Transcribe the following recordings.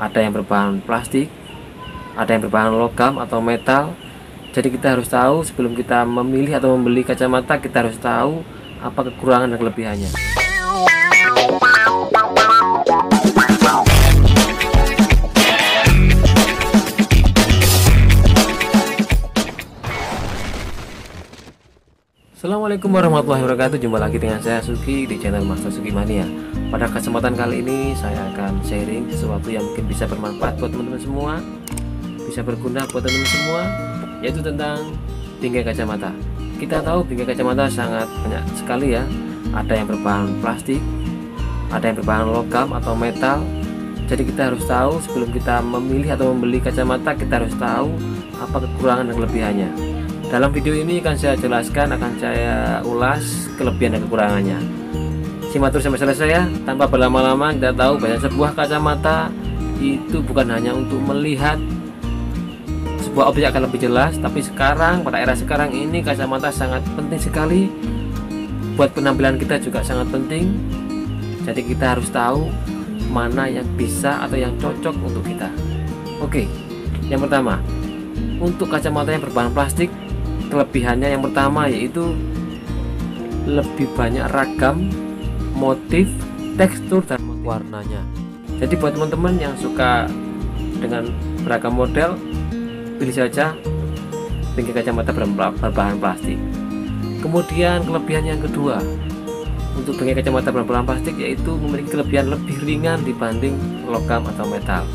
ada yang berbahan plastik, ada yang berbahan logam atau metal. Jadi kita harus tahu sebelum kita memilih atau membeli kacamata, kita harus tahu apa kekurangan dan kelebihannya. Assalamualaikum warahmatullahi wabarakatuh. Jumpa lagi dengan saya Suki di channel Master Suki Mania. Pada kesempatan kali ini saya akan sharing sesuatu yang mungkin bisa bermanfaat buat teman-teman semua, bisa berguna buat teman-teman semua, yaitu tentang bingkai kacamata. Kita tahu bingkai kacamata sangat banyak sekali ya. Ada yang berbahan plastik, ada yang berbahan logam atau metal. Jadi kita harus tahu sebelum kita memilih atau membeli kacamata, kita harus tahu apa kekurangan dan kelebihannya. Dalam video ini akan saya jelaskan, akan saya ulas kelebihan dan kekurangannya. Simak terus sampai selesai ya. Tanpa berlama-lama, kita tahu bahwa sebuah kacamata itu bukan hanya untuk melihat sebuah objek akan lebih jelas, tapi sekarang pada era sekarang ini kacamata sangat penting sekali buat penampilan kita, juga sangat penting. Jadi kita harus tahu mana yang bisa atau yang cocok untuk kita. Oke, yang pertama, untuk kacamata yang berbahan plastik, kelebihannya yang pertama yaitu lebih banyak ragam motif, tekstur, dan warnanya. Jadi buat teman-teman yang suka dengan beragam model, pilih saja bingkai kacamata berbahan plastik. Kemudian kelebihan yang kedua untuk bingkai kacamata berbahan plastik yaitu memiliki kelebihan lebih ringan dibanding logam atau metal.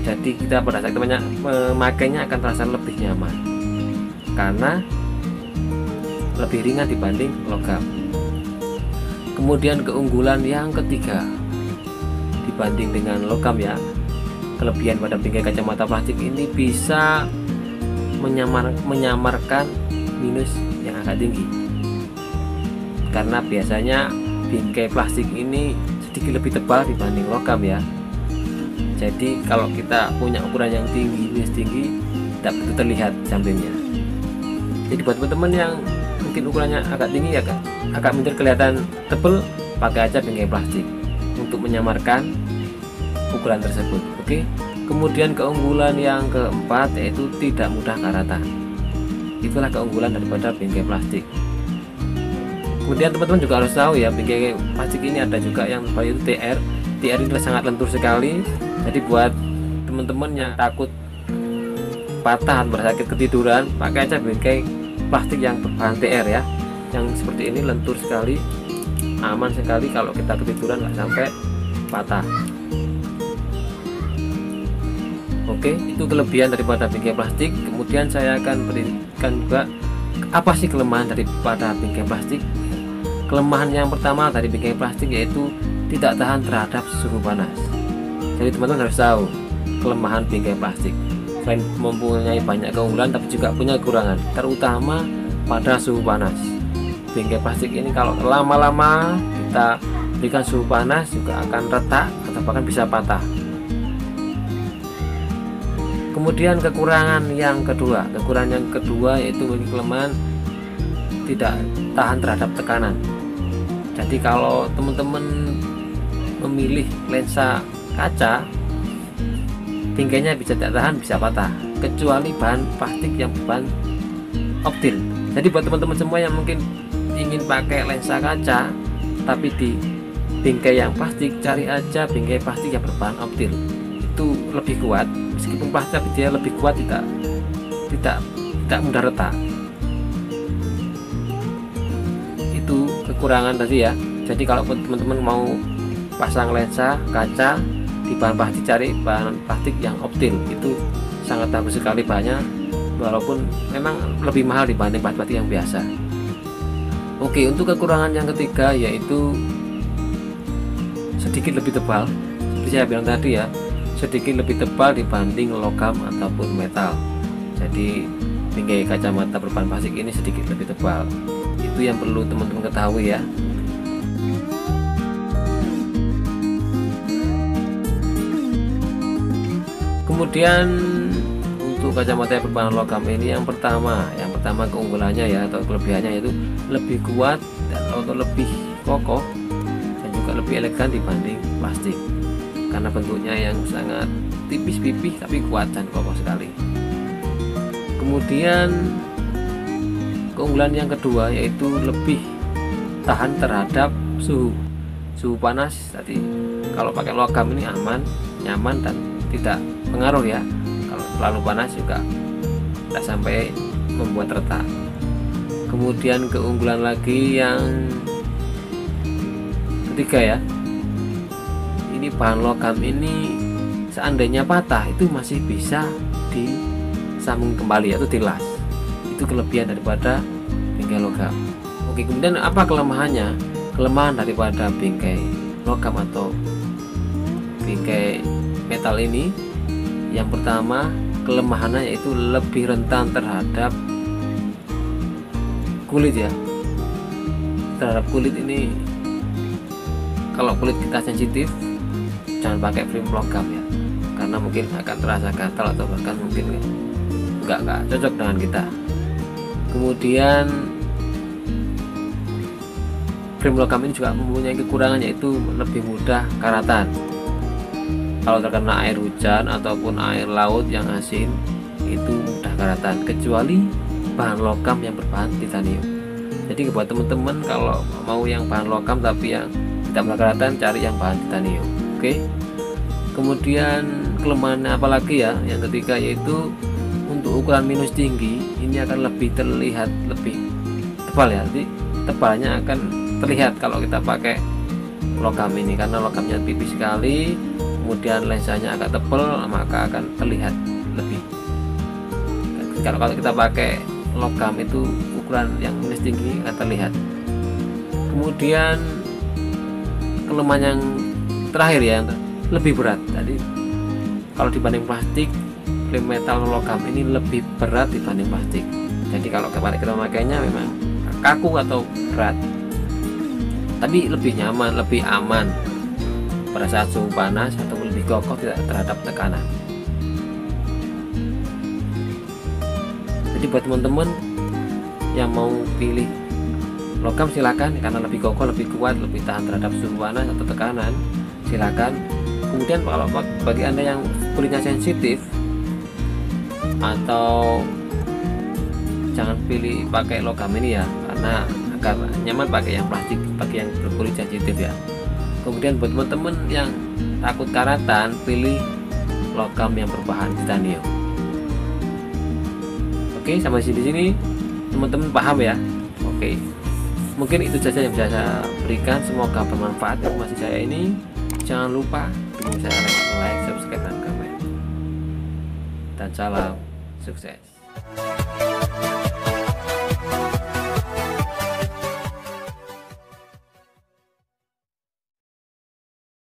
Jadi kita pada saat memakainya akan terasa lebih nyaman karena lebih ringan dibanding logam. Kemudian keunggulan yang ketiga dibanding dengan logam ya, kelebihan pada bingkai kacamata plastik ini bisa menyamarkan minus yang agak tinggi, karena biasanya bingkai plastik ini sedikit lebih tebal dibanding logam ya. Jadi kalau kita punya ukuran yang tinggi, minus tinggi, tidak begitu terlihat sampingnya. Jadi buat teman-teman yang mungkin ukurannya agak tinggi ya, agak menjadi kelihatan tebal, pakai aja bingkai plastik untuk menyamarkan ukuran tersebut. Oke. Kemudian keunggulan yang keempat yaitu tidak mudah karatan. Itulah keunggulan daripada bingkai plastik. Kemudian teman-teman juga harus tahu ya, bingkai plastik ini ada juga yang itu TR. TR ini sangat lentur sekali. Jadi buat teman-teman yang takut patah atau sakit ketiduran, pakai aja bingkai plastik yang berbahan TR ya, yang seperti ini, lentur sekali, aman sekali. Kalau kita ketiduran nggak sampai patah. Oke, itu kelebihan daripada bingkai plastik. Kemudian saya akan berikan juga apa sih kelemahan daripada bingkai plastik. Kelemahan yang pertama dari bingkai plastik yaitu tidak tahan terhadap suhu panas. Jadi teman-teman harus tahu kelemahan bingkai plastik. Selain mempunyai banyak keunggulan, tapi juga punya kekurangan, terutama pada suhu panas. Bingkai plastik ini kalau lama-lama kita berikan suhu panas juga akan retak atau bahkan bisa patah. Kemudian kekurangan yang kedua yaitu memiliki kelemahan tidak tahan terhadap tekanan. Jadi kalau teman-teman memilih lensa kaca, bingkainya bisa tidak tahan, bisa patah, kecuali bahan plastik yang berbahan optil. Jadi buat teman-teman semua yang mungkin ingin pakai lensa kaca tapi di bingkai yang plastik, cari aja bingkai plastik yang berbahan optil. Itu lebih kuat, meskipun plastik tapi dia lebih kuat, tidak mudah retak. Itu kekurangan tadi ya. Jadi kalau teman-teman mau pasang lensa kaca di bahan plastik, cari bahan plastik yang optil, itu sangat bagus sekali bahannya, walaupun memang lebih mahal dibanding plastik yang biasa. Oke, untuk kekurangan yang ketiga yaitu sedikit lebih tebal. Seperti saya bilang tadi ya, sedikit lebih tebal dibanding logam ataupun metal. Jadi bingkai kacamata berbahan plastik ini sedikit lebih tebal. Itu yang perlu teman-teman ketahui ya. Kemudian untuk kacamata yang berbahan logam ini yang pertama keunggulannya ya, atau kelebihannya yaitu lebih kuat atau lebih kokoh dan juga lebih elegan dibanding plastik. karena bentuknya yang sangat tipis pipih tapi kuat dan kokoh sekali. Kemudian keunggulan yang kedua yaitu lebih tahan terhadap suhu panas. Tadi kalau pakai logam ini aman, nyaman dan tidak pengaruh ya. Kalau terlalu panas juga tidak sampai membuat retak. Kemudian keunggulan lagi yang ketiga ya, ini bahan logam ini seandainya patah itu masih bisa disambung kembali atau dilas. Itu kelebihan daripada bingkai logam. Oke, kemudian apa kelemahannya? Kelemahan daripada bingkai logam atau bingkai metal ini, yang pertama kelemahannya yaitu lebih rentan terhadap kulit ya. Terhadap kulit ini, kalau kulit kita sensitif jangan pakai frame logam ya, karena mungkin akan terasa gatal atau bahkan mungkin nggak cocok dengan kita. Kemudian frame logam ini juga mempunyai kekurangan yaitu lebih mudah karatan. Kalau terkena air hujan ataupun air laut yang asin itu mudah karatan, kecuali bahan logam yang berbahan titanium. Jadi buat teman-teman kalau mau yang bahan logam tapi yang tidak mudah karatan, cari yang bahan titanium. Oke. Kemudian kelemahannya apalagi ya, yang ketiga yaitu untuk ukuran minus tinggi ini akan lebih terlihat lebih tebal ya. Jadi tebalnya akan terlihat kalau kita pakai logam ini, karena logamnya tipis sekali, kemudian lensanya agak tebal, maka akan terlihat lebih. Kalau kita pakai logam itu ukuran yang minus tinggi akan terlihat. Kemudian kelemahan yang terakhir ya, yang lebih berat. Jadi kalau dibanding plastik, frame metal logam ini lebih berat dibanding plastik. Jadi kalau kita memakainya memang kaku atau berat, tapi lebih nyaman, lebih aman pada saat suhu panas atau lebih kokoh terhadap tekanan. Jadi buat teman-teman yang mau pilih logam silakan, karena lebih kokoh, lebih kuat, lebih tahan terhadap suhu panas atau tekanan, silakan. Kemudian kalau bagi Anda yang kulitnya sensitif, atau jangan pilih pakai logam ini ya, karena agar nyaman pakai yang plastik bagi yang berkulit sensitif ya. Kemudian buat teman-teman yang takut karatan, pilih logam yang berbahan titanium. Oke, sampai sini teman-teman paham ya. Oke, mungkin itu saja yang bisa saya berikan, semoga bermanfaat informasi saya ini. Jangan lupa dukung saya lewat like, subscribe, dan komen. Dan salam sukses.